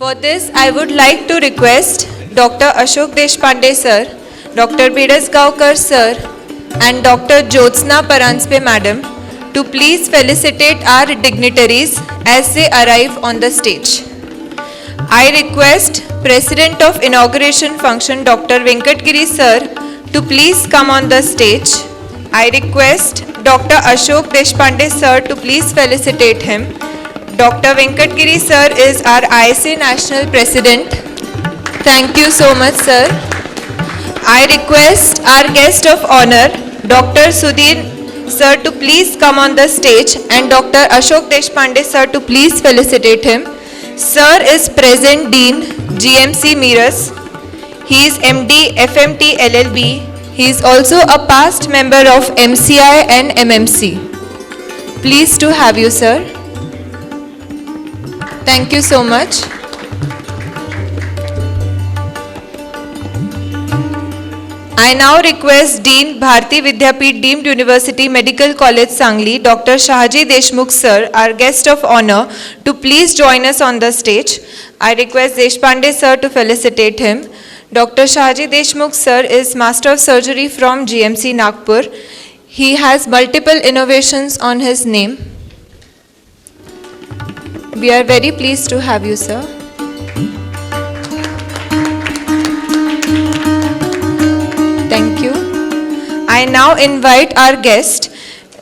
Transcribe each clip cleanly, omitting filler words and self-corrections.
For this, I would like to request Dr. Ashok Deshpande sir, Dr. Bidasgaonkar sir, and Dr. Jyotsna Paranspe madam to please felicitate our dignitaries as they arrive on the stage. I request President of Inauguration Function Dr. Venkatgiri sir to please come on the stage. I request Dr. Ashok Deshpande sir to please felicitate him. Dr. Venkatgiri sir is our ISA National President. Thank you so much, sir. I request our guest of honor, Dr. Sudhir sir to please come on the stage and Dr. Ashok Deshpande sir to please felicitate him. Sir is present Dean, GMC Miraj. He is MD, FMT LLB. He is also a past member of MCI and MMC. Pleased to have you, sir. Thank you so much. I now request Dean Bharati Vidyapeeth Deemed University Medical College Sangli, Dr. Shaji Deshmukh sir, our guest of honor, to please join us on the stage. I request Deshpande sir to felicitate him. Dr. Shaji Deshmukh sir is Master of Surgery from GMC Nagpur. He has multiple innovations on his name. We are very pleased to have you, sir. Thank you. I now invite our guest,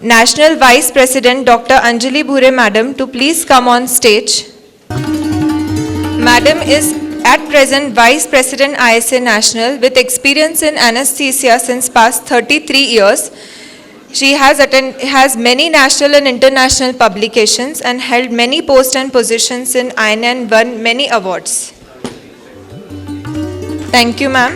National Vice President Dr. Anjali Bhure Madam, to please come on stage. Madam is at present Vice President ISA National with experience in anesthesia since past 33 years. She has many national and international publications and held many posts and positions in INA and won many awards. Thank you, ma'am.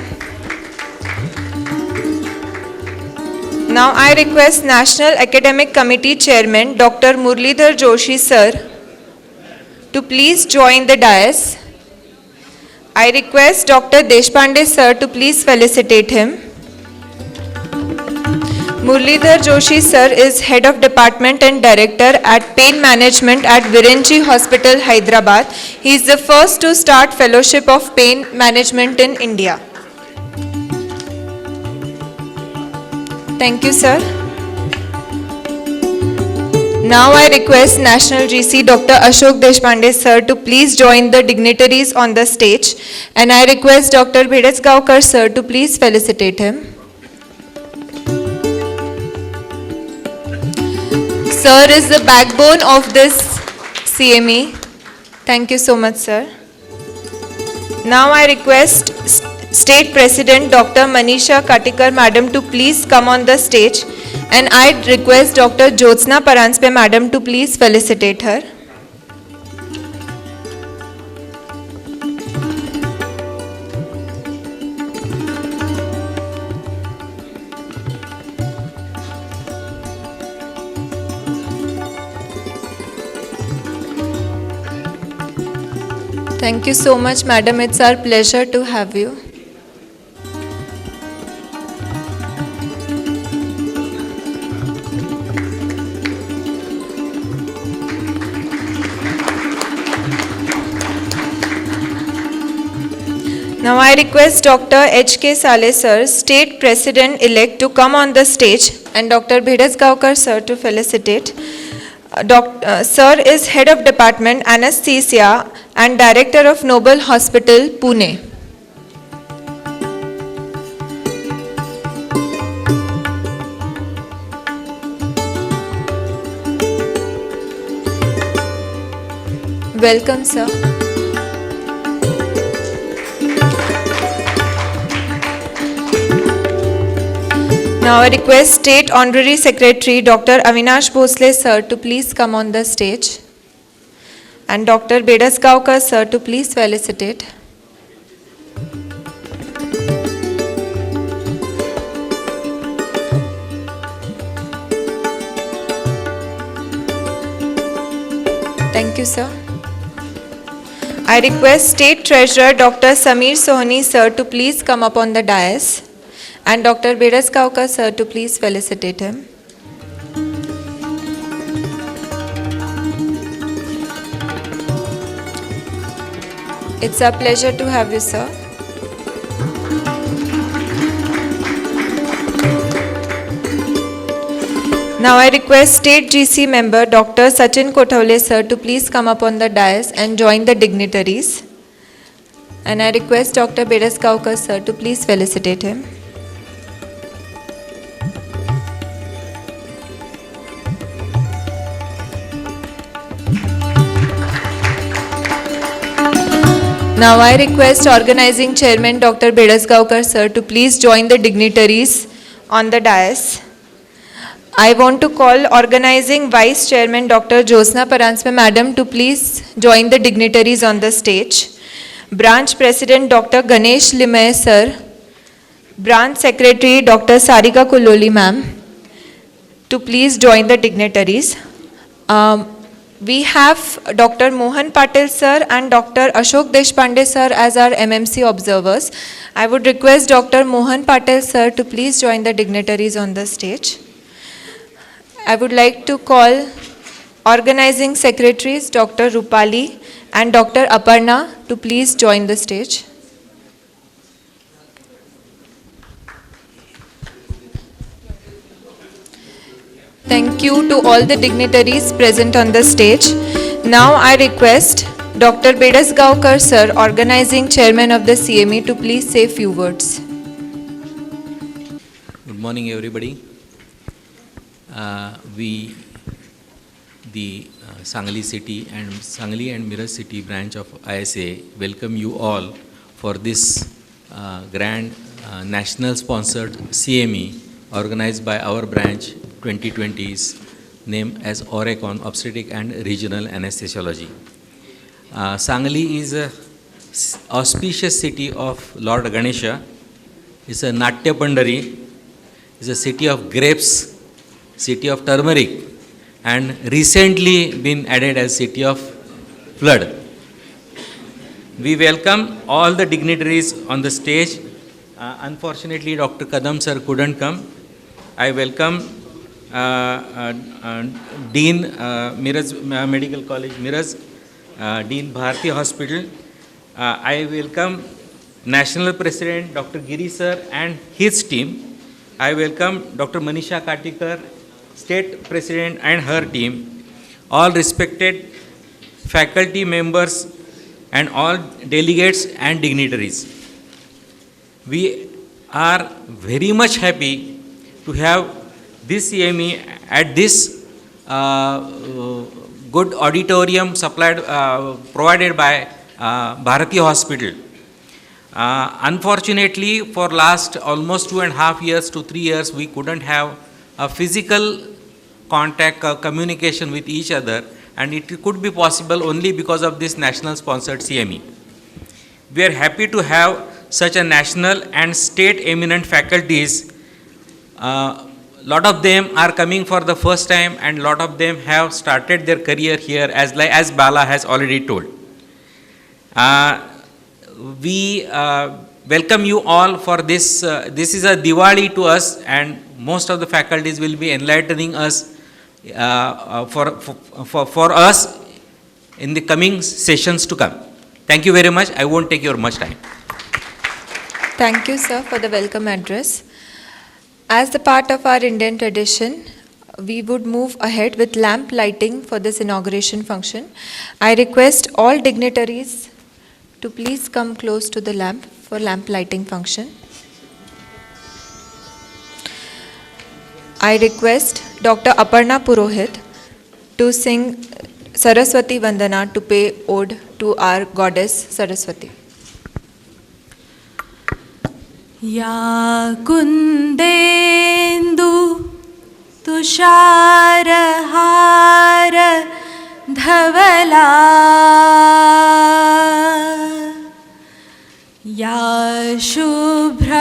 Now I request National Academic Committee Chairman Dr. Murlidhar Joshi sir to please join the dais. I request Dr. Deshpande sir to please felicitate him. Murlidhar Joshi sir is Head of Department and Director at Pain Management at Virenji Hospital, Hyderabad. He is the first to start Fellowship of Pain Management in India. Thank you, sir. Now I request National GC Dr. Ashok Deshpande sir to please join the dignitaries on the stage, and I request Dr. Bidasgaonkar sir to please felicitate him. Sir is the backbone of this CME. Thank you so much, sir. Now I request State President Dr. Manisha Katikar Madam to please come on the stage, and I request Dr. Jyotsna Paranspe Madam to please felicitate her. Thank you so much, Madam. It's our pleasure to have you. Now I request Dr. H.K. Saleh sir, State President-elect, to come on the stage, and Dr. Bidasgaonkar sir to felicitate. Sir is Head of Department Anesthesia and Director of Noble Hospital, Pune. Welcome, sir. Now I request State Honorary Secretary Dr. Avinash Bhosle sir to please come on the stage, and Dr. Bidasgaonkar sir to please felicitate. Thank you, sir. I request State Treasurer Dr. Samir Sohani sir to please come up on the dais, and Dr. Bidasgaonkar sir to please felicitate him. It's a pleasure to have you, sir. Now I request State GC member Dr. Sachin Kothawale sir to please come up on the dais and join the dignitaries. And I request Dr. Bidas-Gaukar sir to please felicitate him. Now I request organizing chairman Dr. Bidas-Gaukar sir to please join the dignitaries on the dais. I want to call organizing vice chairman Dr. Jyotsna Paranspe madam to please join the dignitaries on the stage. Branch president Dr. Ganesh Limay sir, branch secretary Dr. Sarika Kuloli ma'am to please join the dignitaries. We have Dr. Mohan Patel sir and Dr. Ashok Deshpande sir as our MMC observers. I would request Dr. Mohan Patel sir to please join the dignitaries on the stage. I would like to call organizing secretaries Dr. Rupali and Dr. Aparna to please join the stage. Thank you to all the dignitaries present on the stage. Now I request Dr. Bidas-Gaukar sir, organizing chairman of the CME, to please say few words. Good morning, everybody. The Sangli City and Sangli and Miraj City branch of ISA welcome you all for this grand national sponsored CME organized by our branch 2020's named as ORECCON, Obstetric and Regional Anesthesiology. Sangli is a auspicious city of Lord Ganesha. It's a Natya Pandari. It's a city of grapes, city of turmeric, and recently been added as city of flood. We welcome all the dignitaries on the stage. Unfortunately, Dr. Kadam sir couldn't come. I welcome Dean Miraj Medical College, Miraj, Dean Bharati Hospital. I welcome National President Dr. Giri sir and his team. I welcome Dr. Manisha Katikar, State President and her team, all respected faculty members and all delegates and dignitaries. We are very much happy to have this CME at this good auditorium provided by Bharati Hospital. Unfortunately, for last almost 2.5 years to 3 years, we couldn't have a physical contact, communication with each other, and it could be possible only because of this national sponsored CME. We are happy to have such a national and state eminent faculties. Lot of them are coming for the first time, and lot of them have started their career here, as Bala has already told. We welcome you all for this. This is a Diwali to us, and most of the faculties will be enlightening us for us in the coming sessions to come. Thank you very much. I won't take your much time. Thank you, sir, for the welcome address. As the part of our Indian tradition, we would move ahead with lamp lighting for this inauguration function. I request all dignitaries to please come close to the lamp for lamp lighting function. I request Dr. Aparna Purohit to sing Saraswati Vandana to pay ode to our goddess Saraswati. Ya kundendu तुषारहार धवला या शुभ्र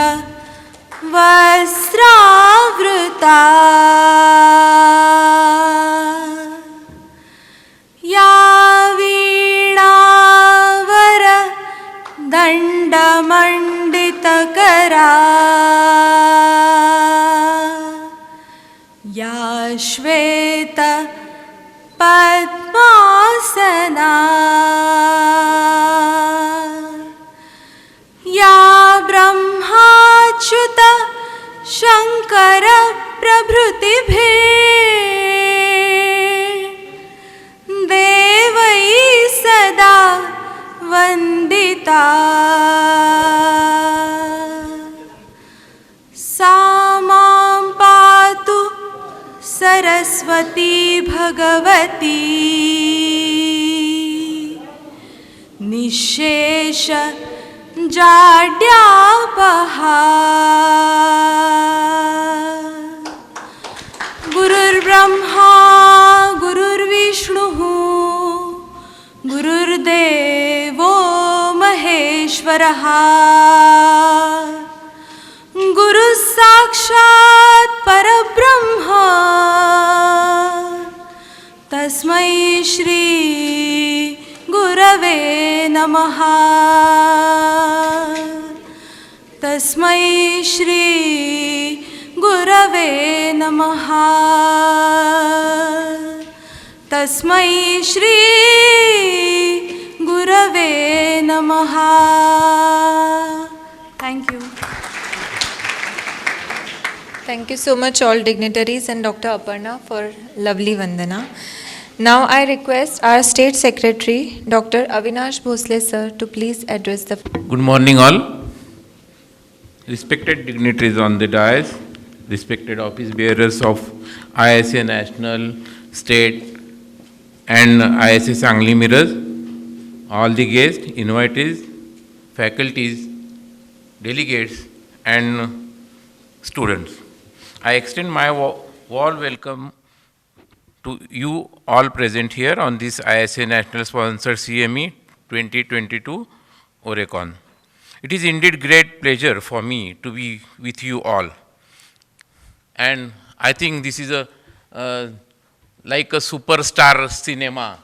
वस्त्रावृता या वीणावर दण्डमण्डितकरा या श्वेत पद्मासना सा मां पातु सरस्वती भगवती निःशेष जाड्यापहा गुरुर्ब्रह्मा गुरुर्विष्णुः गुरुर्देवो महेश्वरः गुरुः साक्षात् परब्रह्म तस्मै श्री गुरवे नमः तस्मै श्री गुरवे नमः तस्मै श्री गुरवे नमः. Thank you. Thank you so much all dignitaries and Dr. Aparna for lovely Vandana. Now I request our State Secretary Dr. Avinash Bhosle sir to please address the. Good morning all. Respected dignitaries on the dais, respected office bearers of ISA National, State and ISA Sangli Miraj, all the guests, invitees, faculties, delegates and students. I extend my warm welcome to you all present here on this ISA National Sponsored CME 2022 ORECCON. It is indeed great pleasure for me to be with you all. And I think this is like a superstar cinema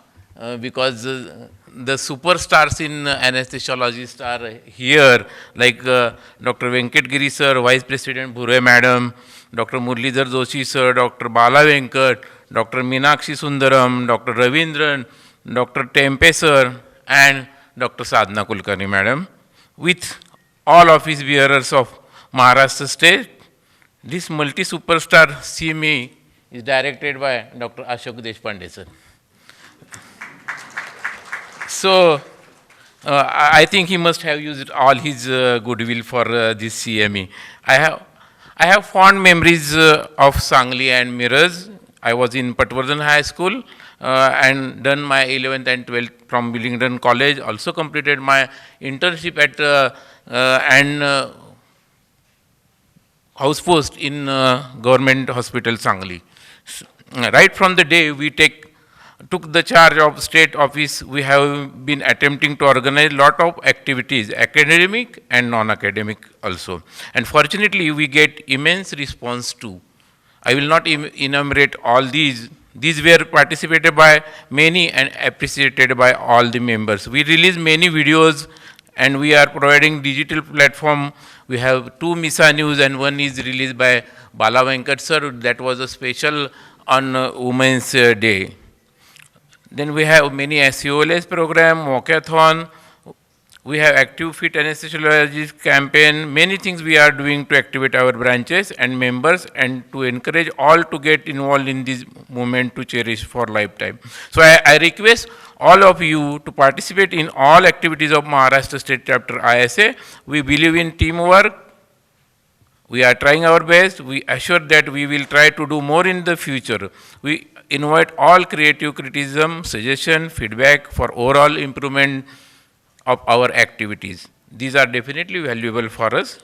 because the superstars in anesthesiologist are here, like Dr. Venkat Giri sir, Vice President Bhure madam, Dr. Murlidhar Joshi sir, Dr. Bala Venkat, Dr. Meenakshi Sundaram, Dr. Ravindran, Dr. Tempe sir, and Dr. Sadhana Kulkarni madam, with all office bearers of Maharashtra state. This multi-superstar CME is directed by Dr. Ashok Deshmukh sir. So, I think he must have used all his goodwill for this CME. I have fond memories of Sangli and Miraj. I was in Patwardhan High School and done my 11th and 12th from Willingdon College. Also completed my internship at house post in government hospital Sangli. Right from the day we took the charge of state office, we have been attempting to organize lot of activities, academic and non-academic also. And fortunately, we get immense response too. I will not enumerate all these. These were participated by many and appreciated by all the members. We release many videos and we are providing digital platform. We have 2 Misa News and 1 is released by Bala Venkat sir. That was a special on Women's Day. Then we have many SEOLS program, walkathon. We have active fit anesthesiologist campaign. Many things we are doing to activate our branches and members and to encourage all to get involved in this movement to cherish for lifetime. So I request all of you to participate in all activities of Maharashtra State Chapter ISA. We believe in teamwork. We are trying our best. We assure that we will try to do more in the future. We invite all creative criticism, suggestion, feedback for overall improvement of our activities. These are definitely valuable for us.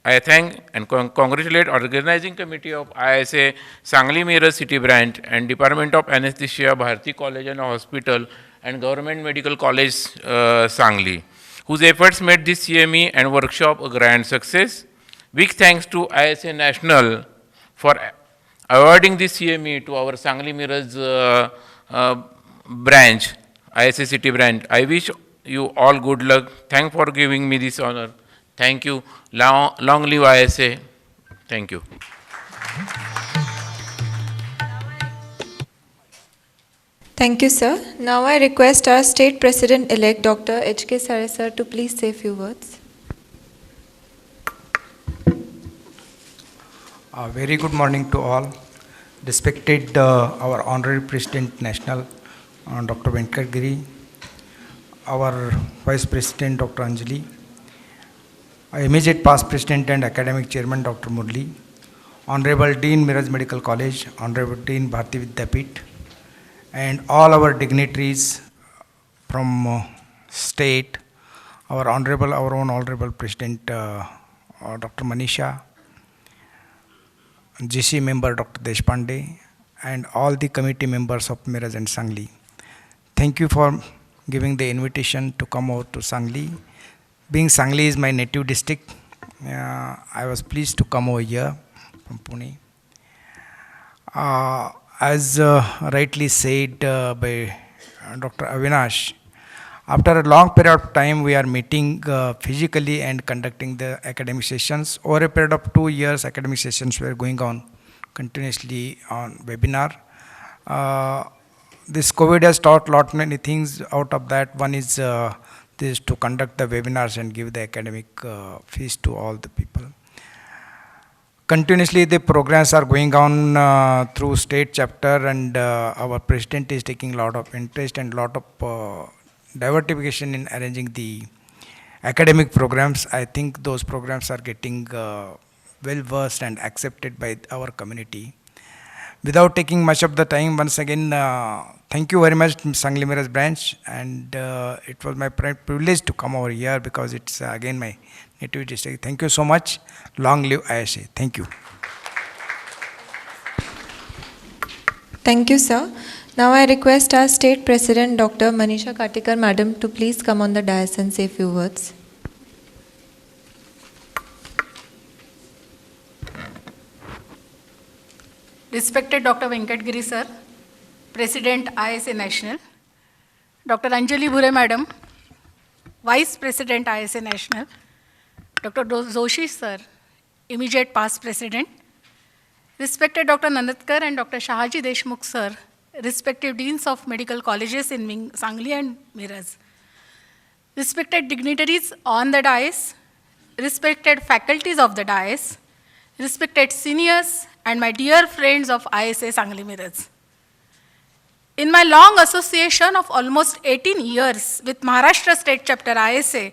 I thank and congratulate organizing committee of ISA Sangli Miraj City Branch and Department of Anesthesia, Bharati College and Hospital and Government Medical College Sangli, whose efforts made this CME and workshop a grand success. Big thanks to ISA National for awarding this CME to our Sangli Miraj branch, ISA City Branch. I wish you all good luck. Thank for giving me this honor. Thank you. Long live ISA. Thank you. Thank you, sir. Now I request our State President-elect Dr. H.K. Sare sir to please say a few words. Very good morning to all. Respected our Honorary President National, Dr. Venkat Giri, our Vice President Dr. Anjali, immediate past President and Academic Chairman Dr. Murli, Honorable Dean Miraj Medical College, Honorable Dean Bharti Vidyapith, and all our dignitaries from state, our own Honorable President Dr. Manisha, GC member Dr. Deshpande, and all the committee members of Miraj and Sangli. Thank you for giving the invitation to come over to Sangli. Being Sangli is my native district, I was pleased to come over here from Pune. As rightly said by Dr. Avinash, after a long period of time we are meeting physically and conducting the academic sessions. Over a period of 2 years, academic sessions were going on continuously on webinar. This COVID has taught lot many things out of that. One is this to conduct the webinars and give the academic fees to all the people. Continuously the programs are going on through state chapter, and our president is taking lot of interest and lot of diversification in arranging the academic programs. I think those programs are getting well versed and accepted by our community. Without taking much of the time, once again, thank you very much, Sangli Miraj branch, and it was my privilege to come over here because it's again my native district. Thank you so much. Long live ISA. Thank you. Thank you, sir. Now I request our State President, Dr. Manisha Katikar Madam, to please come on the dais and say a few words. Respected Dr. Venkatgiri sir, President ISA National, Dr. Anjali Bhure Madam, Vice President ISA National, Dr. Joshi sir, immediate past President, respected Dr. Nandatkar and Dr. Shaji Deshmukh sir, respective Deans of Medical Colleges in Sangli and Miraj, respected dignitaries on the dais, respected faculties of the dais, respected seniors, and my dear friends of ISA Sangli Miraj. In my long association of almost 18 years with Maharashtra State Chapter ISA,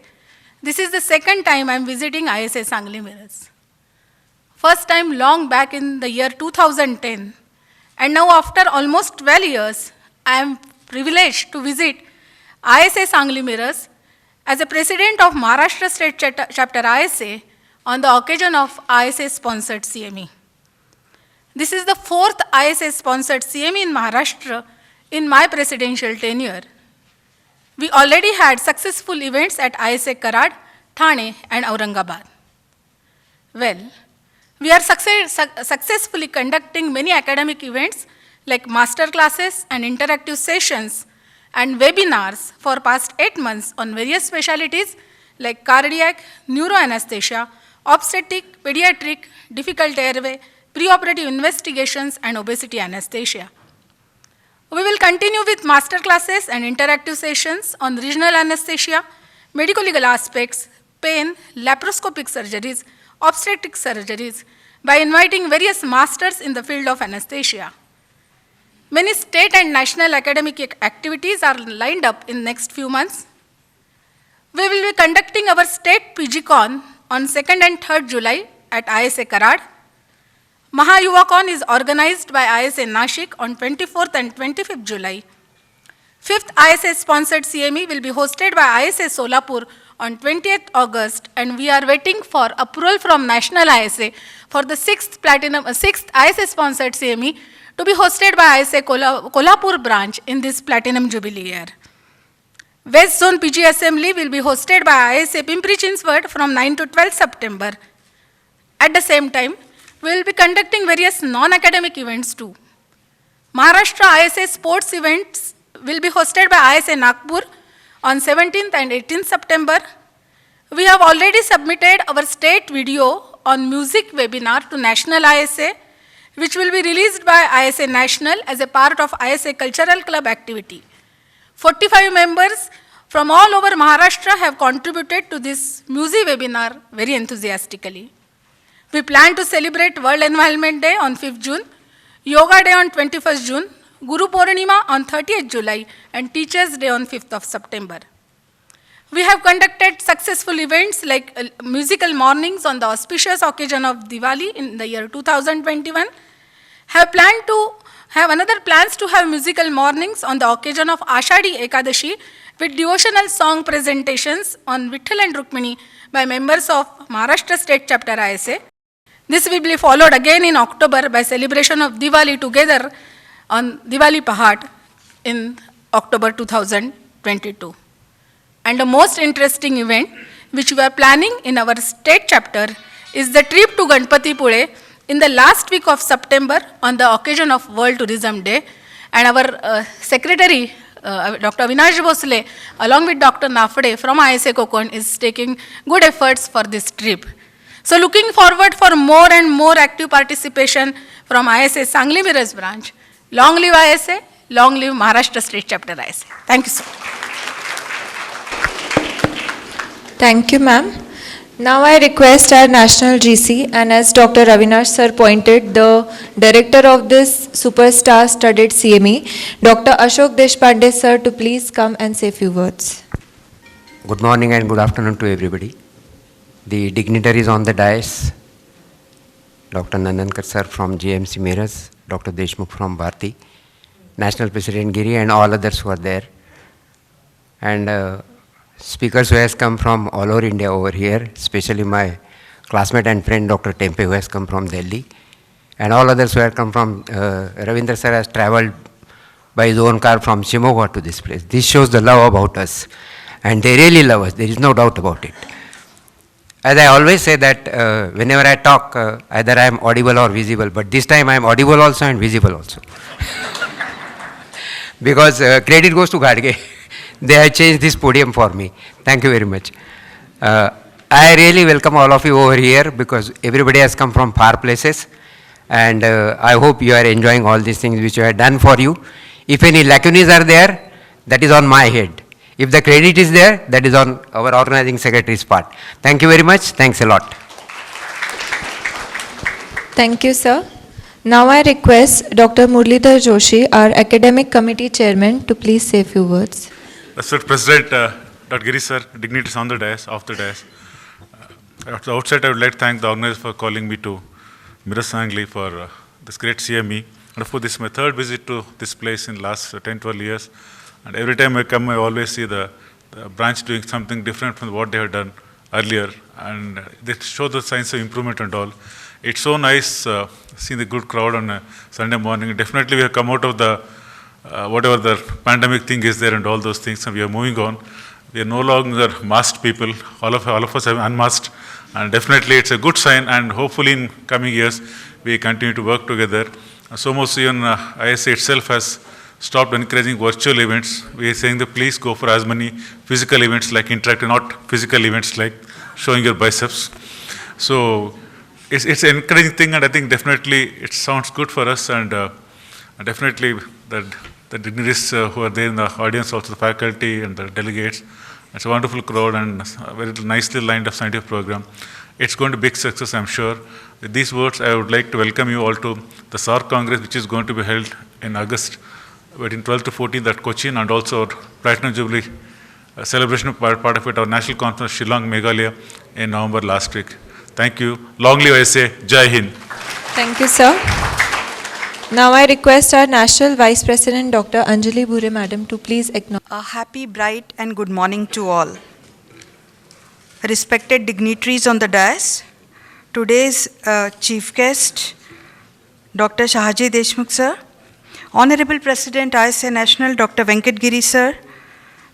this is the second time I am visiting ISA Sangli Miraj. First time long back in the year 2010, and now after almost 12 years, I am privileged to visit ISA Sangli Miraj as a President of Maharashtra State Chapter ISA on the occasion of ISA-sponsored CME. This is the fourth ISA-sponsored CME in Maharashtra in my presidential tenure. We already had successful events at ISA Karad, Thane, and Aurangabad. Well, we are successfully conducting many academic events like master classes and interactive sessions and webinars for past 8 months on various specialties like cardiac, neuroanesthesia, obstetric, pediatric, difficult airway, preoperative investigations, and obesity anesthesia. We will continue with master classes and interactive sessions on regional anesthesia, medico-legal aspects, pain, laparoscopic surgeries, obstetric surgeries, by inviting various masters in the field of anesthesia. Many state and national academic activities are lined up in next few months. We will be conducting our state PGCon on 2nd and 3rd July at ISA Karad. MahaYuvaCon is organized by ISA Nashik on 24th and 25th July. 5th ISA-sponsored CME will be hosted by ISA Solapur on 20th August, and we are waiting for approval from National ISA for the 6th ISA-sponsored CME to be hosted by ISA Kolhapur branch in this Platinum Jubilee year. West Zone PG Assembly will be hosted by ISA Pimpri Chinchwad from 9 to 12 September. At the same time, we will be conducting various non-academic events too. Maharashtra ISA sports events will be hosted by ISA Nagpur on 17th and 18th September. We have already submitted our state video on music webinar to National ISA, which will be released by ISA National as a part of ISA Cultural Club activity. 45 members from all over Maharashtra have contributed to this music webinar very enthusiastically. We plan to celebrate World Environment Day on 5th June, Yoga Day on 21st June, Guru Purnima on 30th July, and Teachers Day on 5th of September. We have conducted successful events like musical mornings on the auspicious occasion of Diwali in the year 2021. Have plans to have musical mornings on the occasion of Ashadi Ekadashi with devotional song presentations on Vitthal and Rukmini by members of Maharashtra State Chapter ISA. This will be followed again in October by celebration of Diwali together on Diwali Pahat in October 2022. And the most interesting event which we are planning in our state chapter is the trip to Ganpati Pule in the last week of September on the occasion of World Tourism Day. And our secretary, Dr. Avinash Bhosle, along with Dr. Nafade from ISA Kokon is taking good efforts for this trip. So looking forward for more and more active participation from ISA Sangli Miraj branch. Long live ISA, long live Maharashtra State Chapter ISA. Thank you, sir. Thank you, ma'am. Now I request our national GC, and as Dr. Avinash sir pointed, the director of this superstar studded CME, Dr. Ashok Deshpande sir, to please come and say a few words. Good morning and good afternoon to everybody. The dignitaries on the dais, Dr. Nandankar sir from GMC Miraj, Dr. Deshmukh from Bharti, National President Giri and all others who are there, and speakers who has come from all over India over here, especially my classmate and friend Dr. Tempe who has come from Delhi, and all others who have come from, Ravindra sir has travelled by his own car from Shimoga to this place. This shows the love about us, and they really love us, there is no doubt about it. As I always say that whenever I talk, either I am audible or visible, but this time I am audible also and visible also. Because credit goes to Gadge. They have changed this podium for me. Thank you very much. I really welcome all of you over here because everybody has come from far places, and I hope you are enjoying all these things which I have done for you. If any lacunas are there, that is on my head. If the credit is there, that is on our organizing secretary's part. Thank you very much. Thanks a lot. Thank you, sir. Now I request Dr. Murlidhar Joshi, our academic committee chairman, to please say a few words. Respected President Dr. Giri sir, dignitaries on the dais, off the dais. At the outset, I would like to thank the organizer for calling me to MIRAJ-SANGLI for this great CME. And of course, this is my third visit to this place in the last 10-12 years. And every time I come, I always see the branch doing something different from what they have done earlier. And they show the signs of improvement and all. It's so nice seeing the good crowd on a Sunday morning. Definitely, we have come out of the whatever the pandemic thing is there and all those things, and we are moving on. We are no longer masked people. All of us have unmasked, and definitely it's a good sign. And hopefully, in coming years, we continue to work together. So much even ISA itself has stopped encouraging virtual events. We are saying that please go for as many physical events like interactive, not physical events like showing your biceps. So it's an encouraging thing, and I think definitely it sounds good for us, and definitely the dignitaries who are there in the audience, also the faculty and the delegates. It's a wonderful crowd and a very nicely lined up scientific program. It's going to be a big success, I'm sure. With these words, I would like to welcome you all to the SAR Congress, which is going to be held in August, between 12th to 14th at Cochin, and also our Platinum Jubilee celebration part of it, our national conference, Shillong, Meghalaya, in November last week. Thank you. Long live ISA. Jai Hind. Thank you, sir. Now I request our National Vice President, Dr. Anjali Bhure Madam, to please acknowledge. A happy, bright and good morning to all. Respected dignitaries on the dais, today's chief guest, Dr. Shaji Deshmukh sir, Honorable President ISA National, Dr. Venkat Giri sir,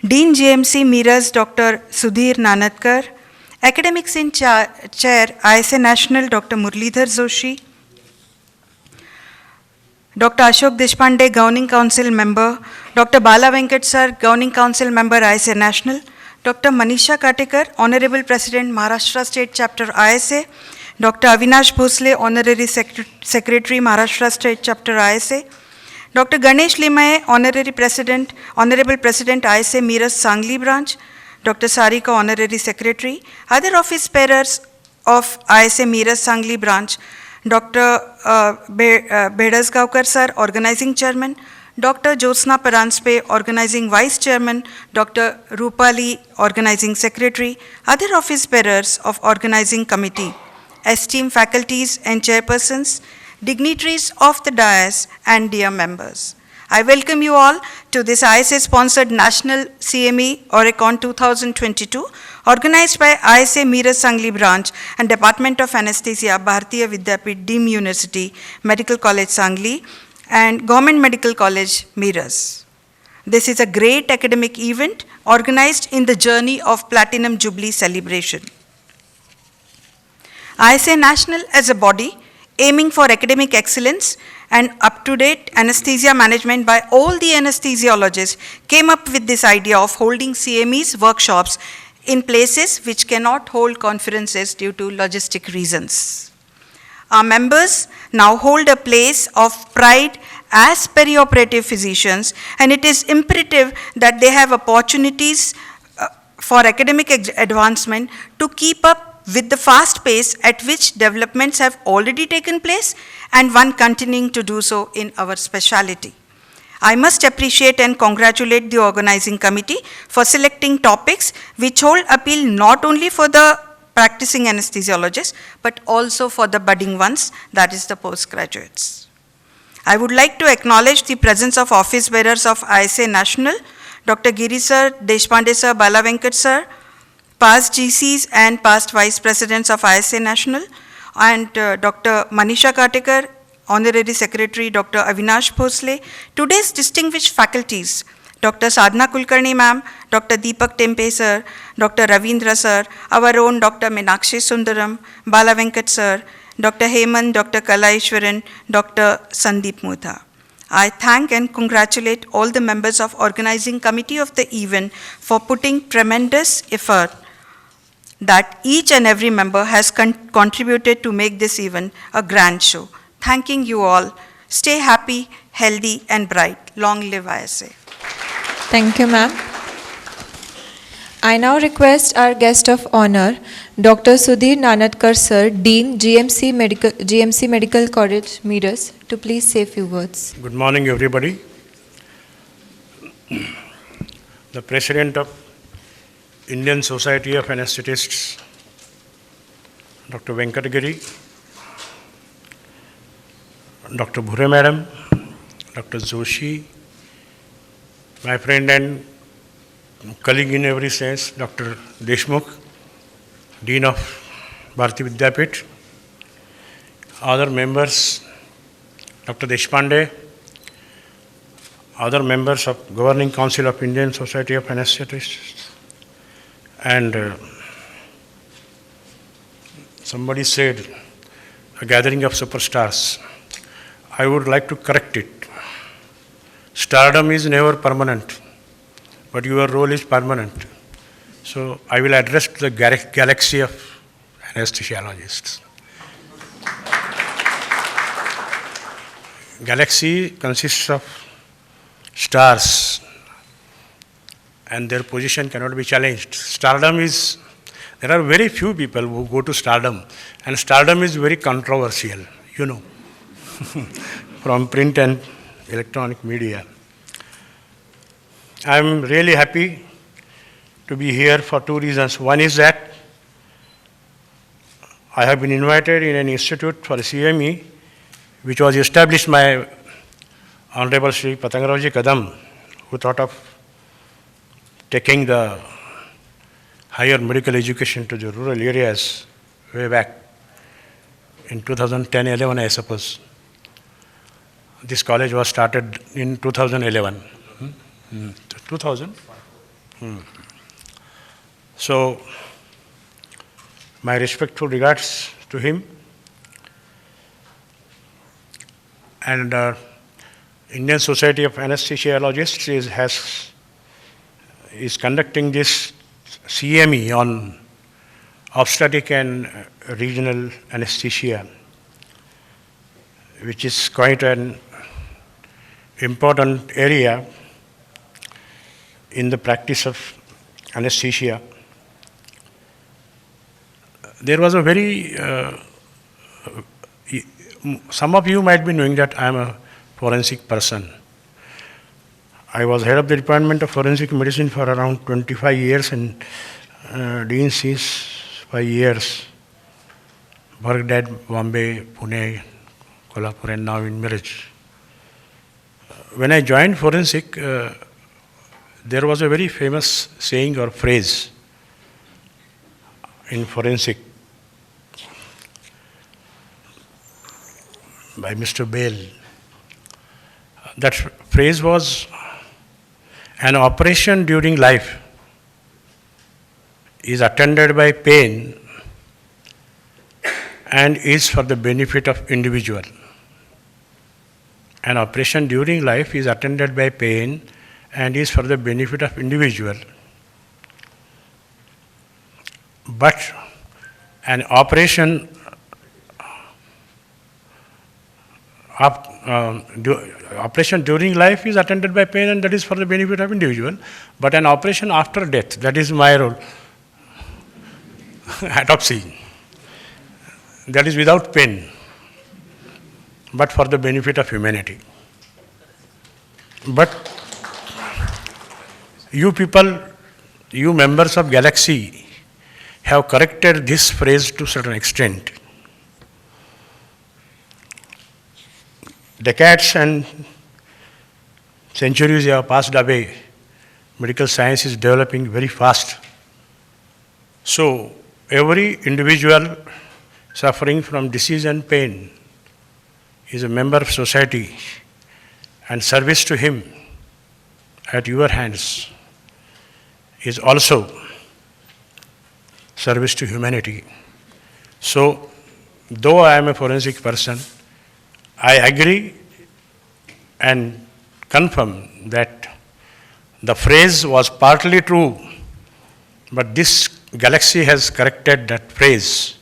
Dean GMC Miraj, Dr. Sudhir Nanatkar, Academics in Chair ISA National, Dr. Murlidhar Joshi, Dr. Ashok Deshpande, Governing Council Member, Dr. Bala Venkat Sir, Governing Council Member, ISA National, Dr. Manisha Katekar, Honorable President, Maharashtra State Chapter, ISA, Dr. Avinash Bhosle, Honorary Secretary, Maharashtra State Chapter, ISA, Dr. Ganesh Limaye, Honorary President, Honorable President, ISA MIRAJ-SANGLI Branch, Dr. Sarika, Honorary Secretary, other office bearers of ISA MIRAJ-SANGLI Branch, Dr. Bedasgaonkar Sir, Organizing Chairman, Dr. Jyotsna Paranspe, Organizing Vice Chairman, Dr. Rupali, Organizing Secretary, other office bearers of Organizing Committee, esteemed faculties and chairpersons, dignitaries of the dais, and dear members. I welcome you all to this ISA-sponsored National CME ORECCON 2022, organized by ISA MIRAJ-SANGLI branch and Department of Anesthesia, Bharatiya Vidyapith Deemed University, Medical College Sangli, and Government Medical College, Miraj. This is a great academic event organized in the journey of Platinum Jubilee celebration. ISA National as a body aiming for academic excellence and up-to-date anesthesia management by all the anesthesiologists came up with this idea of holding CME's workshops in places which cannot hold conferences due to logistic reasons. Our members now hold a place of pride as perioperative physicians, and it is imperative that they have opportunities for academic advancement to keep up with the fast pace at which developments have already taken place and one continuing to do so in our specialty. I must appreciate and congratulate the organizing committee for selecting topics which hold appeal not only for the practicing anesthesiologists, but also for the budding ones, that is the postgraduates. I would like to acknowledge the presence of office bearers of ISA National, Dr. Giri sir, Deshpande sir, Bala Venkat sir, past GCs and past vice presidents of ISA National, and Dr. Manisha Katekar, Honorary Secretary Dr. Avinash Bhosle, today's distinguished faculties, Dr. Sadhana Kulkarni ma'am, Dr. Deepak Tempe sir, Dr. Ravindra sir, our own Dr. Meenakshi Sundaram, Bala Venkat sir, Dr. Hemant, Dr. Kalaishwaran, Dr. Sandeep Mutha. I thank and congratulate all the members of organizing committee of the event for putting tremendous effort that each and every member has contributed to make this event a grand show. Thanking you all. Stay happy, healthy, and bright. Long live ISA. Thank you, ma'am. I now request our guest of honor, Dr. Sudhir Nanatkar sir, Dean, GMC Medical College, Miraj, to please say a few words. Good morning, everybody. The President of Indian Society of Anesthetists, Dr. Venkat Giri, Dr. Bhure Madam, Dr. Joshi, my friend and colleague in every sense, Dr. Deshmukh, Dean of Bharatiya Vidyapith, other members, Dr. Deshpande, other members of Governing Council of Indian Society of Anesthetists, and somebody said, a gathering of superstars. I would like to correct it. Stardom is never permanent, but your role is permanent. So I will address the galaxy of anesthesiologists. Galaxy consists of stars, and their position cannot be challenged. Stardom is, there are very few people who go to stardom, and stardom is very controversial, you know, from print and electronic media. I am really happy to be here for two reasons. One is that I have been invited in an institute for CME, which was established by Honorable Shri Patangaraoji Kadam, who thought of taking the higher medical education to the rural areas way back in 2010-11, I suppose. This college was started in 2011. 2000? So, my respectful regards to him. And Indian Society of Anesthesiologists is conducting this CME on obstetric and regional anesthesia, which is quite an important area in the practice of anesthesia. There was a very, some of you might be knowing that I am a forensic person. I was head of the Department of Forensic Medicine for around 25 years and Dean since 5 years. Worked at Bombay, Pune, Kolhapur, and now in Miraj. When I joined forensic, there was a very famous saying or phrase in forensic by Mr. Bale. That phrase was, an operation during life is attended by pain and is for the benefit of individual. An operation during life is attended by pain and is for the benefit of individual. But an operation operation during life is attended by pain and that is for the benefit of individual. But an operation after death, that is my role, autopsy, that is without pain, but for the benefit of humanity. But you people, you members of Galaxy, have corrected this phrase to a certain extent. Decades and centuries have passed away. Medical science is developing very fast. So, every individual suffering from disease and pain is a member of society, and service to him at your hands is also service to humanity. So, though I am a forensic person, I agree and confirm that the phrase was partly true, but this Galaxy has corrected that phrase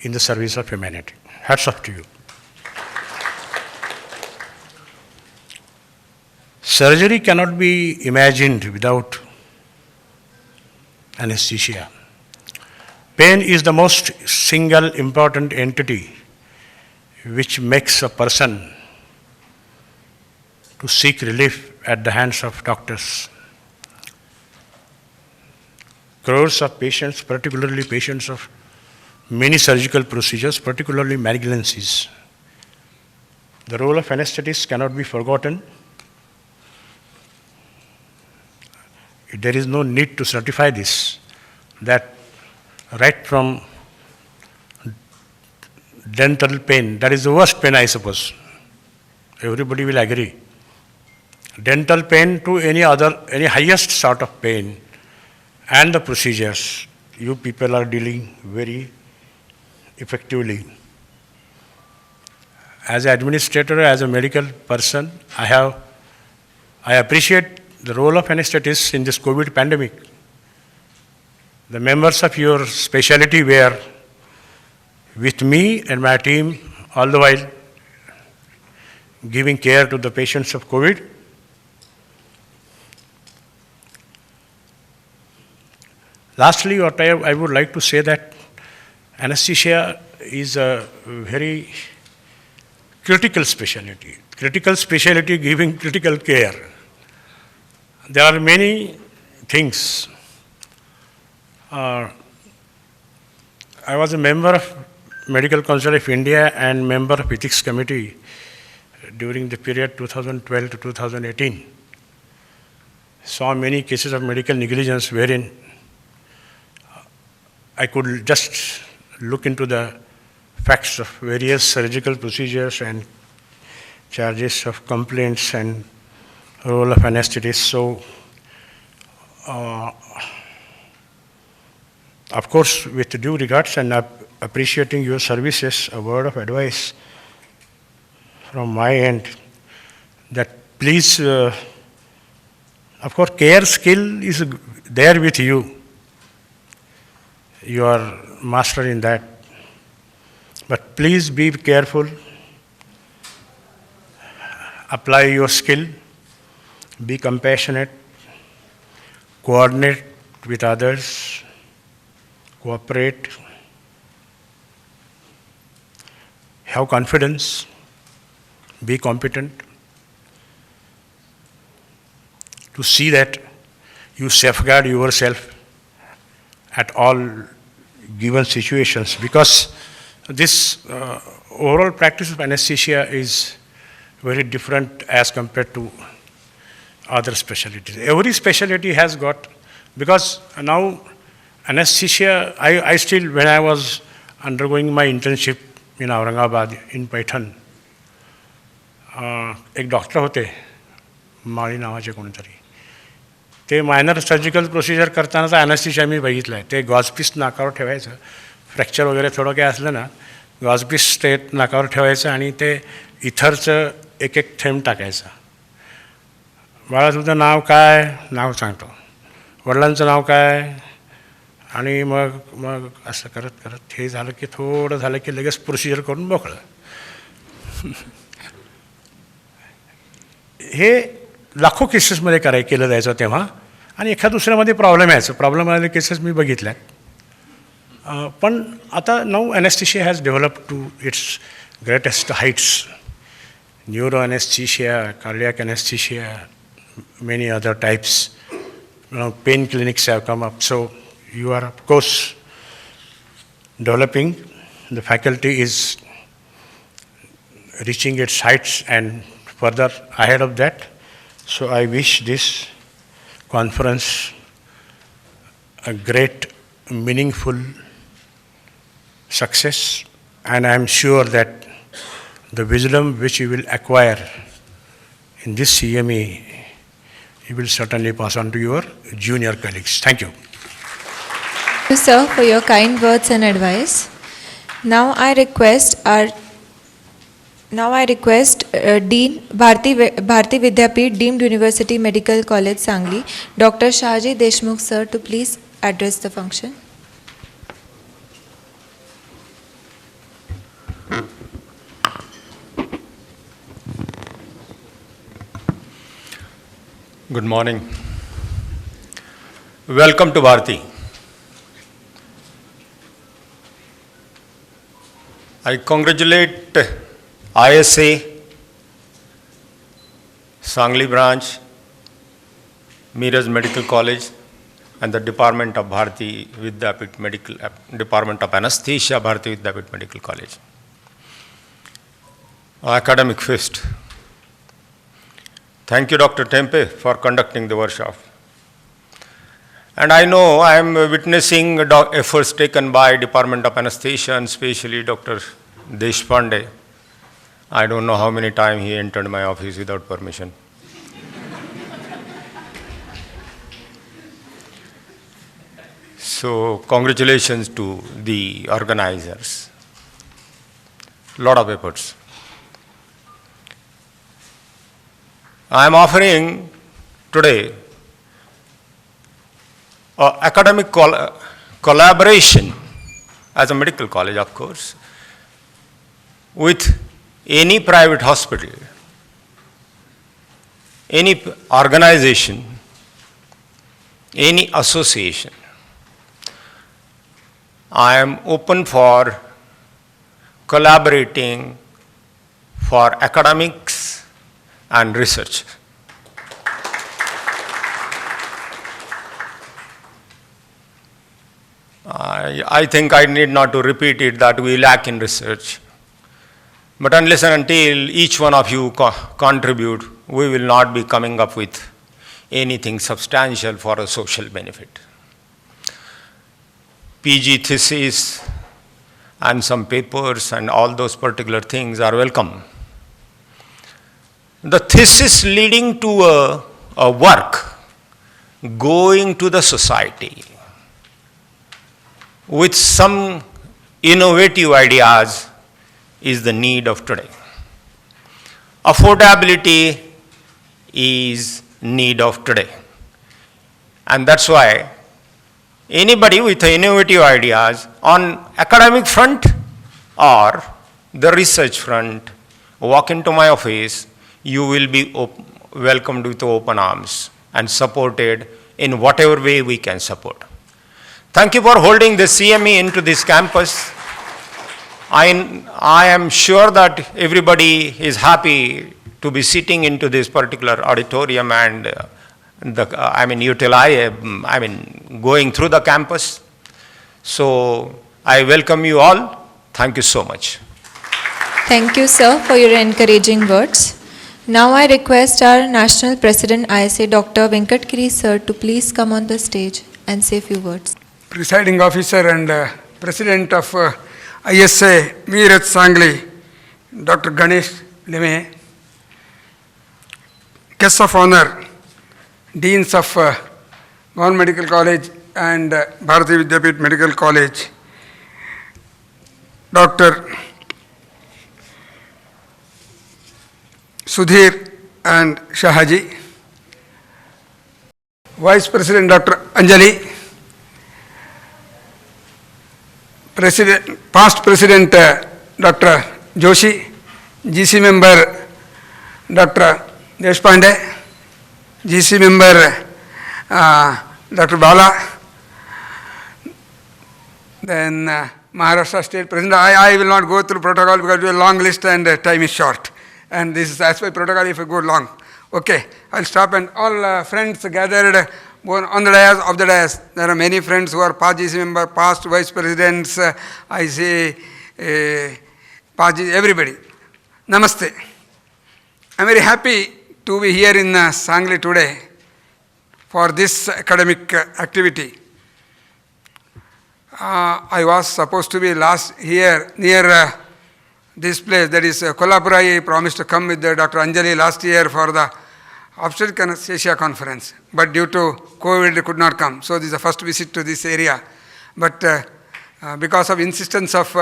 in the service of humanity. Hats off to you. Surgery cannot be imagined without anesthesia. Pain is the most single important entity which makes a person to seek relief at the hands of doctors. Crores of patients, particularly patients of many surgical procedures, particularly malignancies. The role of anesthetist cannot be forgotten. There is no need to certify this, that right from dental pain, that is the worst pain, I suppose. Everybody will agree. Dental pain to any highest sort of pain and the procedures, you people are dealing very effectively. As an administrator, as a medical person, I appreciate the role of anesthetists in this COVID pandemic. The members of your specialty were with me and my team all the while giving care to the patients of COVID. Lastly, what I would like to say that anesthesia is a very critical specialty. Critical specialty giving critical care. There are many things. I was a member of Medical Council of India and member of Ethics Committee during the period 2012 to 2018. Saw many cases of medical negligence wherein I could just look into the facts of various surgical procedures and charges of complaints and role of anesthetists. So, of course, with due regards and appreciating your services, a word of advice from my end that please, of course, care skill is there with you. You are master in that. But please be careful. Apply your skill. Be compassionate. Coordinate with others. Cooperate. Have confidence. Be competent. to see that you safeguard yourself at all given situations, because this overall practice of anesthesia is very different as compared to other specialties. Every specialty has got, because now anesthesia, I still, when I was undergoing my internship in Aurangabad, in Paitan, एक doctor होते माळी नावाचे कोणीतरी, ते minor surgical procedure करतानाचा anaesthesia मी बघितलं आहे. ते गॉजपीस नाकावर ठेवायचं, फ्रॅक्चर वगैरे थोडं काय असलं ना, गॉजपीस ते नाकावर ठेवायचं आणि ते इथरचं एक एक थेंब टाकायचं. बाळा तुझं नाव काय, नाव सांगतो, वडिलांचं नाव काय, आणि मग मग असं करत करत हे झालं की थोडं झालं की लगेच प्रोसिजर करून मोकळं. हे लाखो केसेसमध्ये केलं जायचं तेव्हा, आणि एखाद दुसऱ्यामध्ये प्रॉब्लेम यायचं. प्रॉब्लेम आलेले केसेस मी बघितल्यात. पण आता now anaesthesia has develop to its greatest heights. Neuro anaesthesia, cardiac anaesthesia, many other types. Pain clinics have come up. So you are, of course, developing. The faculty is reaching its heights and further ahead of that. So I wish this conference a great, meaningful success, and I am sure that the wisdom which you will acquire in this CME, you will certainly pass on to your junior colleagues. Thank you. Thank you, sir, for your kind words and advice. Now I request Dean Bharati Vidyapeeth Deemed University Medical College Sangli, Dr. Shaji Deshmukh sir, to please address the function. Good morning. Welcome to Bharati. I congratulate ISA, Sangli branch, Miraj Medical College, and the Department of Bharati Vidyapeeth Medical, Department of Anesthesia, Bharati Vidyapeeth Medical College. Academic Fest. Thank you, Dr. Tempe, for conducting the workshop. And I know I am witnessing efforts taken by Department of Anesthesia and especially Dr. Deshpande. I don't know how many times he entered my office without permission. So congratulations to the organizers. Lot of efforts. I am offering today academic collaboration as a medical college, of course, with any private hospital, any organization, any association. I am open for collaborating for academics and research. I think I need not to repeat it that we lack in research. But unless and until each one of you contribute, we will not be coming up with anything substantial for a social benefit. PG thesis and some papers and all those particular things are welcome. The thesis leading to a work going to the society with some innovative ideas is the need of today. Affordability is need of today. And that's why anybody with innovative ideas on academic front or the research front, walk into my office, you will be welcomed with open arms and supported in whatever way we can support. Thank you for holding the CME into this campus. I am sure that everybody is happy to be sitting into this particular auditorium and going through the campus. So I welcome you all. Thank you so much. Thank you, sir, for your encouraging words. Now I request our National President ISA, Dr. Venkat Giri, sir, to please come on the stage and say a few words. Presiding officer and President of ISA, MIRAJ-SANGLI, Dr. Ganesh Leme, guests of honor, Deans of Government Medical College and Bharati Vidyapit Medical College, Dr. Sudhir and Shahaji, Vice President Dr. Anjali, past President Dr. Joshi, GC member Dr. Deshpande, GC member Dr. Bala, then Maharashtra State President. I will not go through protocol because we have a long list and time is short. And this is as per protocol if I go long. Okay, I'll stop, and all friends gathered on the dais, of the dais. There are many friends who are past GC member, past vice presidents, I say, past GC, everybody. Namaste. I'm very happy to be here in Sangli today for this academic activity. I was supposed to be last year near this place, that is Kolhapur. I promised to come with Dr. Anjali last year for the Obstetric Anesthesia Conference, but due to COVID, I could not come. So this is the first visit to this area. But because of insistence of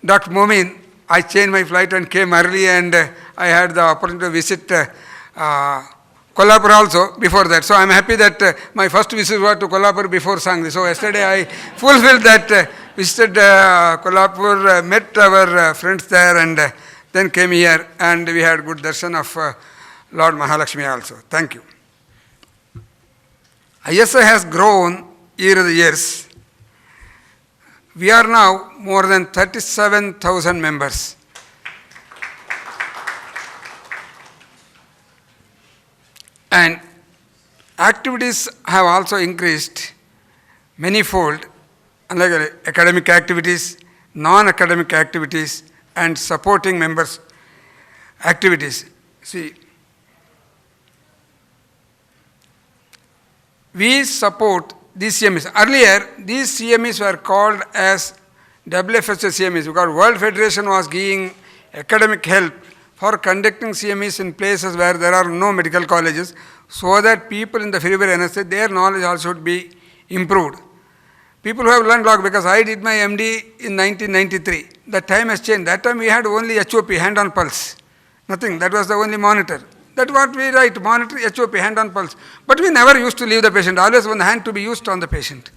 Dr. Momin, I changed my flight and came early, and I had the opportunity to visit Kolhapur also before that. So I am happy that my first visit was to Kolhapur before Sangli. So yesterday I fulfilled that, visited Kolhapur, met our friends there, and then came here, and we had good darshan of Lord Mahalakshmi also. Thank you. ISA has grown year the years. We are now more than 37,000 members. And activities have also increased manifold, unlike academic activities, non-academic activities, and supporting members' activities. See, we support these CMEs. Earlier, these CMEs were called as WFHS CMEs because World Federation was giving academic help for conducting CMEs in places where there are no medical colleges, so that people in the peripheral anesthesia, their knowledge also should be improved. People who have learned law, because I did my MD in 1993, the time has changed. That time we had only HOP, hand on pulse, nothing. That was the only monitor. That's what we write, monitor, HOP, hand on pulse. But we never used to leave the patient, always one hand to be used on the patient.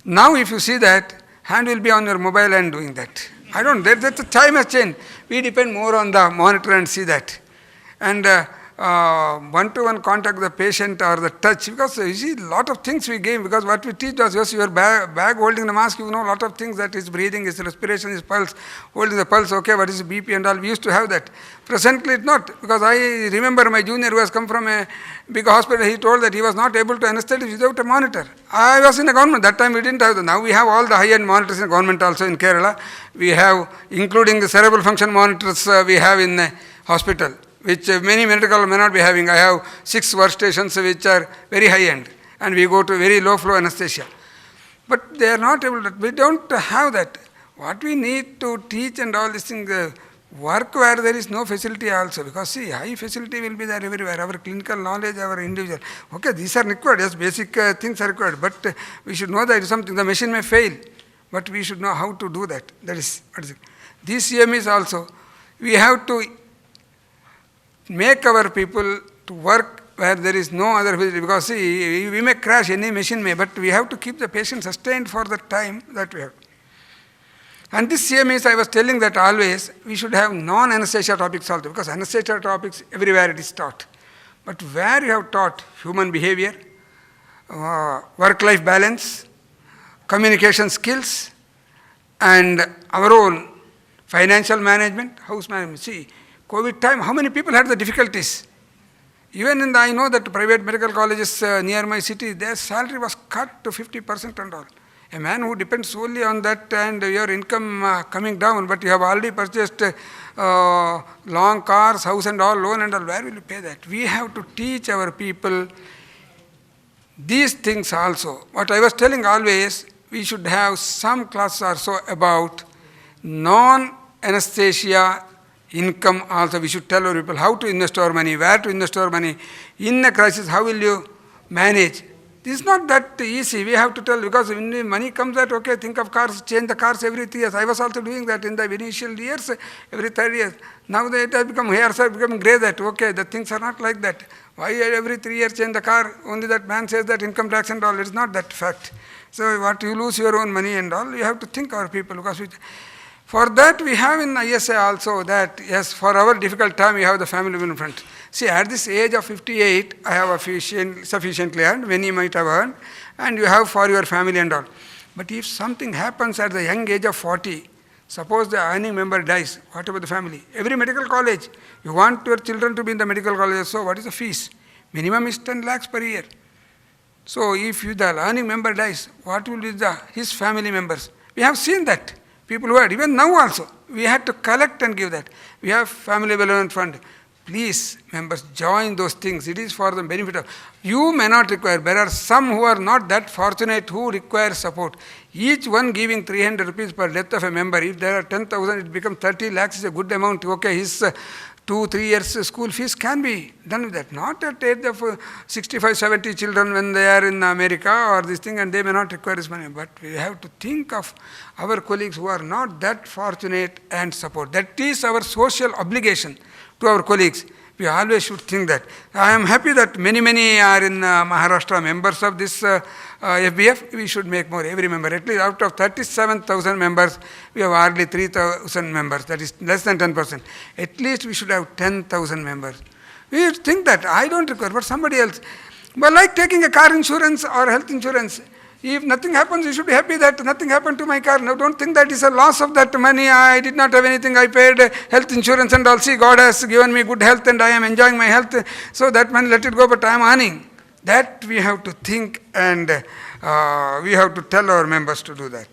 Now if you see that, hand will be on your mobile and doing that. I don't, that's the time has changed. We depend more on the monitor and see that. And one-to-one contact with the patient or the touch, because you see a lot of things we gave, because what we teach was just your bag holding the mask, you know a lot of things, that is breathing, is respiration, is pulse, holding the pulse, okay, what is BP and all, we used to have that. Presently it's not, because I remember my junior who has come from a big hospital, he told that he was not able to anesthetize without a monitor. I was in a government, that time we didn't have that. Now we have all the high-end monitors in government also in Kerala. We have, including the cerebral function monitors we have in the hospital, which many medical may not be having. I have 6 workstations which are very high-end, and we go to very low-flow anesthesia. But they are not able to, we don't have that. What we need to teach and all these things, work where there is no facility also, because see, high facility will be there everywhere. Our clinical knowledge, our individual. Okay, these are required, yes, basic things are required, but we should know that something, the machine may fail, but we should know how to do that. That is, what is it? These CMEs also, we have to make our people to work where there is no other facility, because see, we may crash, any machine may, but we have to keep the patient sustained for the time that we have. And this CMEs, I was telling that always, we should have non-anesthesia topics also, because anesthesia topics, everywhere it is taught. But where you have taught human behavior, work-life balance, communication skills, and our own financial management, house management. See, COVID time, how many people had the difficulties? Even in the, I know that private medical colleges near my city, their salary was cut to 50% and all. A man who depends solely on that and your income coming down, but you have already purchased long cars, house and all, loan and all, where will you pay that? We have to teach our people these things also. What I was telling always, we should have some classes also about non-anesthesia income also. We should tell our people how to invest our money, where to invest our money. In a crisis, how will you manage? This is not that easy. We have to tell, because when the money comes that, okay, think of cars, change the cars every 3 years. I was also doing that in the initial years, every 3 years. Now that it has become, hairs are becoming grey that, okay, the things are not like that. Why every 3 years change the car? Only that man says that income tax and all, it is not that fact. So what you lose your own money and all, you have to think our people, because for that we have in ISA also that, yes, for our difficult time we have the family women front. See, at this age of 58, I have sufficiently earned, many might have earned, and you have for your family and all. But if something happens at the young age of 40, suppose the earning member dies, what about the family? Every medical college, you want your children to be in the medical college, so what is the fees? Minimum is 10 lakhs per year. So if the earning member dies, what will be his family members? We have seen that. People who had, even now also, we had to collect and give that. We have family benevolent fund. Please, members, join those things. It is for the benefit of, you may not require. There are some who are not that fortunate who require support. Each one giving 300 rupees per death of a member. If there are 10,000, it becomes 30 lakhs is a good amount. Okay, his 2-3 years school fees can be done with that. Not at the age of 65, 70 children when they are in America or this thing and they may not require this money. But we have to think of our colleagues who are not that fortunate and support. That is our social obligation to our colleagues. We always should think that. I am happy that many are in Maharashtra members of this FBF. We should make more, every member. At least out of 37,000 members, we have hardly 3,000 members. That is less than 10%. At least we should have 10,000 members. We think that I don't require, but somebody else. But like taking a car insurance or health insurance, if nothing happens, you should be happy that nothing happened to my car. Now don't think that is a loss of that money. I did not have anything. I paid health insurance and all. See, God has given me good health and I am enjoying my health. So that money, let it go, but I am earning. That we have to think and we have to tell our members to do that.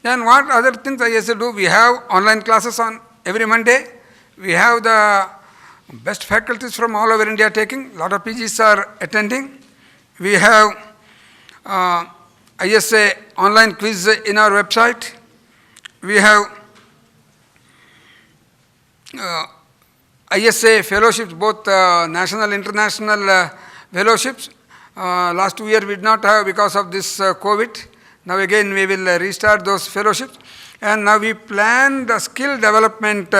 And what other things I used to do? We have online classes on every Monday. We have the best faculties from all over India taking. A lot of PGs are attending. We have ISA online quiz in our website. We have ISA fellowships, both national and international fellowships. Last 2 years we did not have because of this COVID. Now again we will restart those fellowships. And now we plan the skill development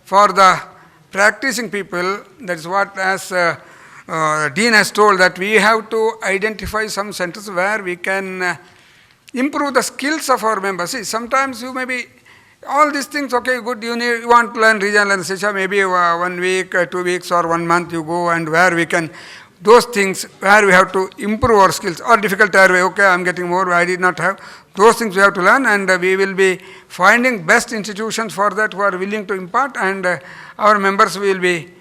for the practicing people. That is what, as Dean has told, that we have to identify some centers where we can improve the skills of our members. See, sometimes you may be, all these things, okay, good, you want to learn regional anesthesia, maybe 1 week, 2 weeks or 1 month you go, and where we can, those things where we have to improve our skills, or difficult airway, okay, I am getting more, I did not have. Those things we have to learn, and we will be finding best institutions for that who are willing to impart, and our members will be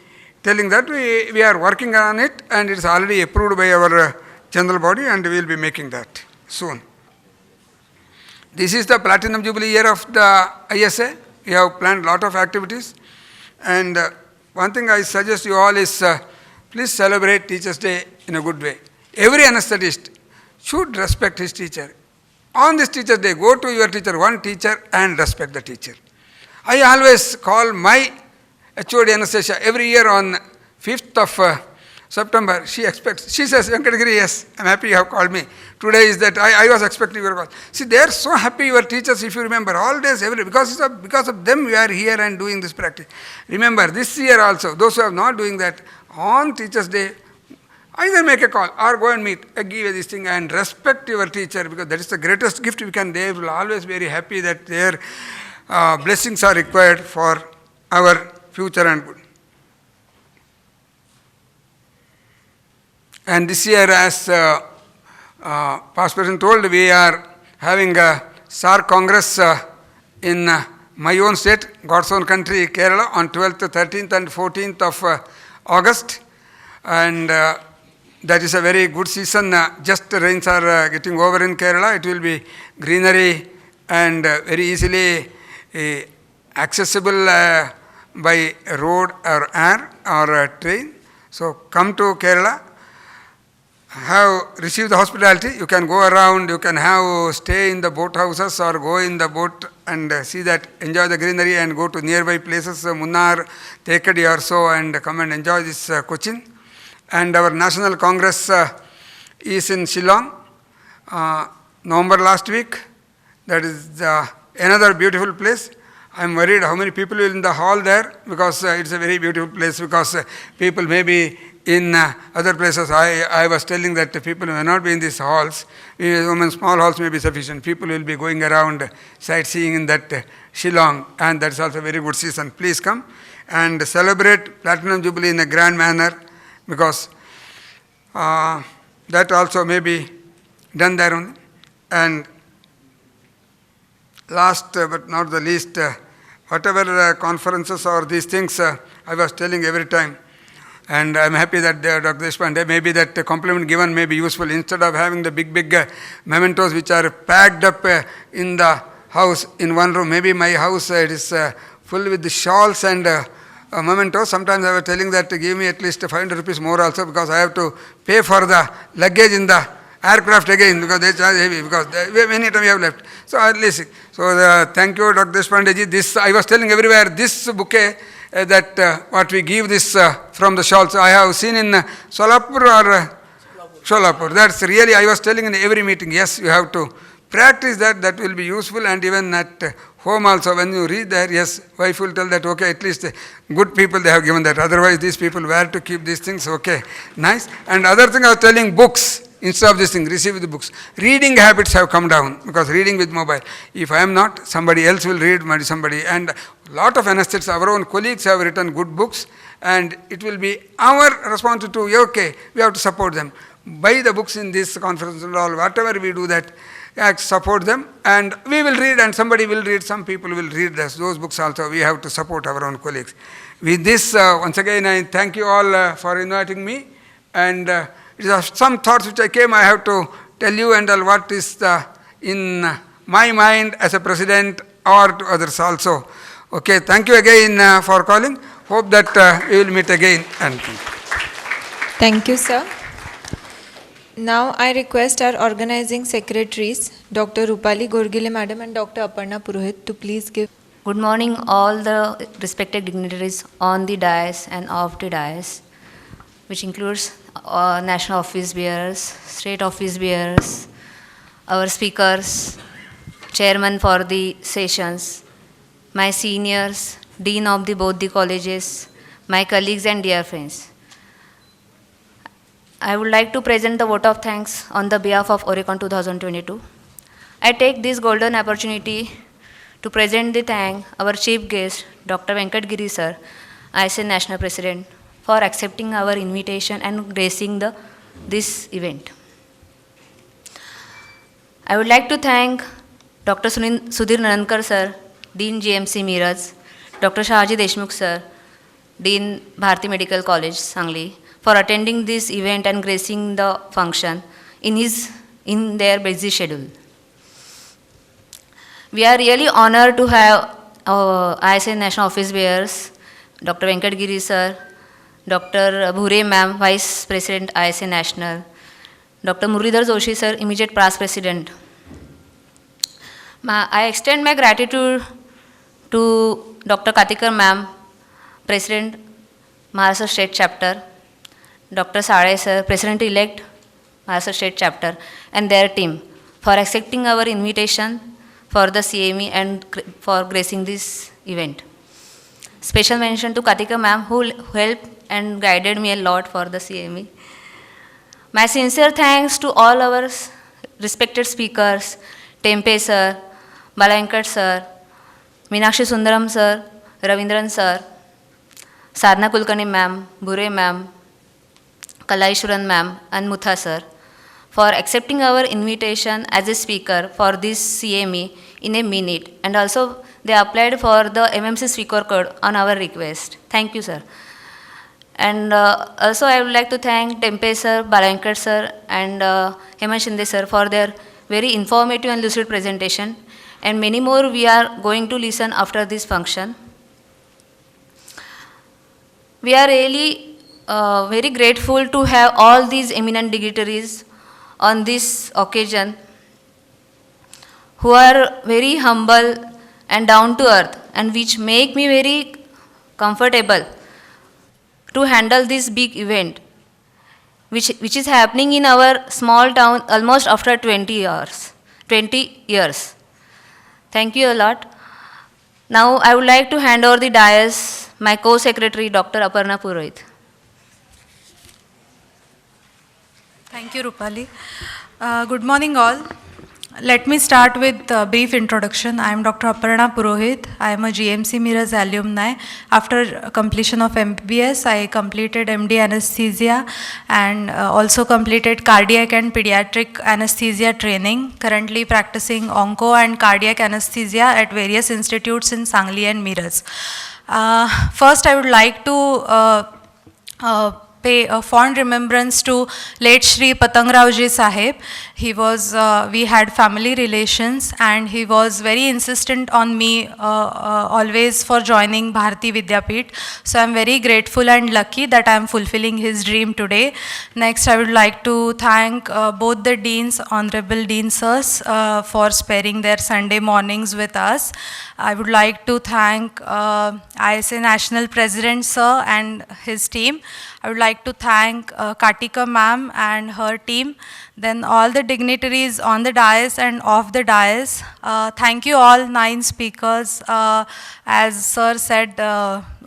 telling that we are working on it, and it is already approved by our general body, and we will be making that soon. This is the Platinum Jubilee year of the ISA. We have planned a lot of activities, and one thing I suggest you all is please celebrate Teachers' Day in a good way. Every anesthetist should respect his teacher. On this Teachers' Day, go to your teacher, one teacher, and respect the teacher. I always call my HOD anesthesia every year on 5th of September. She says, Venkatgiri, yes, I am happy you have called me. Today is that I was expecting your call. See, they are so happy, your teachers, if you remember, all days, every day, because of them we are here and doing this practice. Remember, this year also, those who are not doing that, on Teachers' Day, either make a call or go and meet, give this thing and respect your teacher, because that is the greatest gift we can. They will always be very happy that their blessings are required for our future and good. And this year, as past president told, we are having a SAR Congress in my own state, God's own country, Kerala, on 12th, 13th and 14th of August. And that is a very good season. Just rains are getting over in Kerala. It will be greenery and very easily accessible by road or air or train. So come to Kerala, receive the hospitality. You can go around, you can stay in the boat houses or go in the boat and see that, enjoy the greenery and go to nearby places, Munnar, Tekadi or so, and come and enjoy this Cochin. And our National Congress is in Shillong, November last week. That is another beautiful place. I am worried how many people will in the hall there, because it's a very beautiful place, because people may be in other places. I was telling that people may not be in these halls. Small halls may be sufficient. People will be going around sightseeing in that Shillong, and that's also a very good season. Please come and celebrate Platinum Jubilee in a grand manner, because that also may be done there only. And last but not the least, whatever conferences or these things I was telling every time, and I am happy that Dr. Deshpande, maybe that compliment given may be useful. Instead of having the big mementos which are packed up in the house in one room, maybe my house it is full with the shawls and mementos. Sometimes I was telling that to give me at least 500 rupees more also, because I have to pay for the luggage in the aircraft again, because they charge heavy, because many times we have left. So at least, thank you, Dr. Deshpande ji. This, I was telling everywhere, this bouquet that what we give this from the shawls, I have seen in Solapur or Sholapur. That's really, I was telling in every meeting, yes, you have to practice that, that will be useful. And even at home also, when you read there, yes, wife will tell that, okay, at least good people they have given that. Otherwise, these people, where to keep these things? Okay, nice. And other thing I was telling, books. Instead of this thing, receive the books. Reading habits have come down, because reading with mobile. If I am not, somebody else will read, somebody. And a lot of anesthetists, our own colleagues have written good books, and it will be our responsibility to, okay, we have to support them. Buy the books in this conference and all, whatever we do that, support them, and we will read, and somebody will read, some people will read those books also. We have to support our own colleagues. With this, once again, I thank you all for inviting me, and it is some thoughts which I came, I have to tell you, and what is in my mind as a president or to others also. Okay, thank you again for calling. Hope that we will meet again. And Thank you, sir. Now I request our organizing secretaries, Dr. Rupali Gorgile Madam and Dr. Aparna Purohit, to please give. Good morning, all the respected dignitaries on the dais and off the dais, which includes national office bearers, state office bearers, our speakers, chairman for the sessions, my seniors, dean of both the colleges, my colleagues and dear friends. I would like to present the vote of thanks on the behalf of ORECCON 2022. I take this golden opportunity to present the thank our chief guest, Dr. Venkat Giri sir, ISA National President, for accepting our invitation and gracing this event. I would like to thank Dr. Sudhir Nanankar sir, Dean GMC Miraj, Dr. Shaji Deshmukh sir, Dean Bharati Medical College, Sangli, for attending this event and gracing the function in their busy schedule. We are really honored to have ISA National Office bearers, Dr. Venkat Giri sir, Dr. Bhure ma'am, Vice President ISA National, Dr. Muralidhar Joshi sir, immediate past President. I extend my gratitude to Dr. Katikar ma'am, President Maharashtra State Chapter, Dr. Sade sir, President-elect Maharashtra State Chapter, and their team for accepting our invitation for the CME and for gracing this event. Special mention to Katika ma'am, who helped and guided me a lot for the CME. My sincere thanks to all our respected speakers, Tempe sir, Balavenkat sir, Meenakshi Sundaram sir, Ravindran sir, Sadhna Kulkarni ma'am, Bhure ma'am, Kalaishwaran ma'am, and Mutha sir, for accepting our invitation as a speaker for this CME in a minute, and also they applied for the MMC Speaker code on our request. Thank you, sir. And also I would like to thank Tempe sir, Balankar sir and Hemant Shinde sir for their very informative and lucid presentation. And many more we are going to listen after this function. We are really very grateful to have all these eminent dignitaries on this occasion who are very humble and down to earth, and which make me very comfortable to handle this big event which is happening in our small town almost after 20 years. Thank you a lot. Now I would like to hand over the dais my co-secretary Dr. Aparna Purohit. Thank you, Rupali. Good morning, all. Let me start with a brief introduction. I am Dr. Aparna Purohit. I am a GMC Miraj alumni. After completion of MBBS, I completed MD Anesthesia and also completed cardiac and pediatric anesthesia training. Currently practicing onco and cardiac anesthesia at various institutes in Sangli and Miraj. First, I would like to pay a fond remembrance to late Shri Patangrauji Sahib. He was, we had family relations, and he was very insistent on me always for joining Bharati Vidyapeeth. So I am very grateful and lucky that I am fulfilling his dream today. Next, I would like to thank both the deans, Honorable Dean Sirs, for sparing their Sunday mornings with us. I would like to thank ISA National President Sir and his team. I would like to thank Katika ma'am and her team. Then all the dignitaries on the dais and off the dais. Thank you all 9 speakers, as sir said,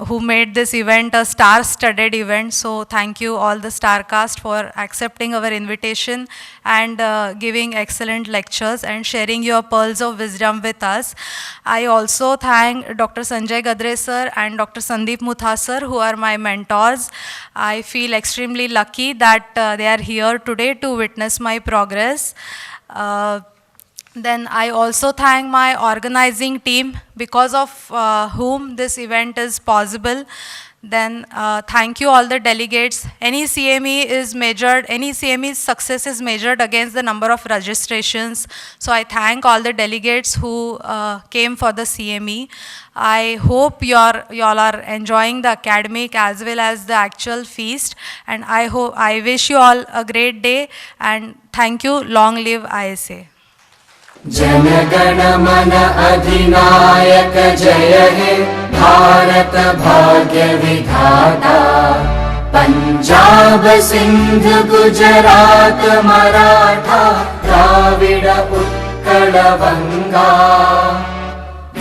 who made this event a star-studded event. So thank you all the StarCast for accepting our invitation and giving excellent lectures and sharing your pearls of wisdom with us. I also thank Dr. Sanjay Gadre sir and Dr. Sandeep Mutha sir, who are my mentors. I feel extremely lucky that they are here today to witness my progress. Then I also thank my organizing team, because of whom this event is possible. Then thank you all the delegates. Any CME is measured, any CME's success is measured against the number of registrations. So I thank all the delegates who came for the CME. I hope you all are enjoying the academic as well as the actual feast. And I wish you all a great day, and thank you. Long live ISA. जनगण मन अधिनायक जय हे भारत भाग्य विधाता पंजाब सिंध गुजरात मराठा द्राविड उत्कल बंगा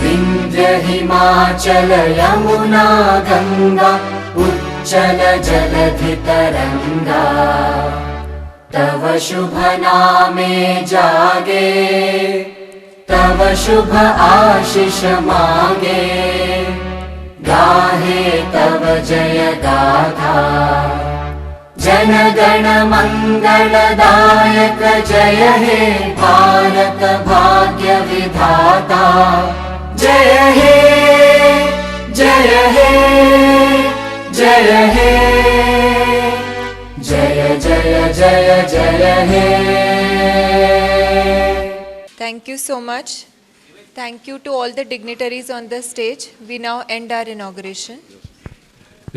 विंध्य हिमाचल यमुना गंगा उच्चल जलधि तरंगा तव शुभ नामे जागे तव शुभ आशीष मांगे गाहे तव जय गाथा जन गण मंगलदायक जय हे भारत भाग्य विधाता जय हे जय हे जय हे जय जय जय जय हे. Thank you so much. Thank you to all the dignitaries on the stage. We now end our inauguration.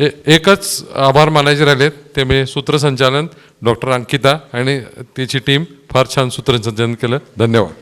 एकच आभार मानायचे राहिले, ते म्हणजे सूत्रसंचालन डॉक्टर अंकिता आणि तिची टीम फार छान सूत्रसंचालन केलं. धन्यवाद.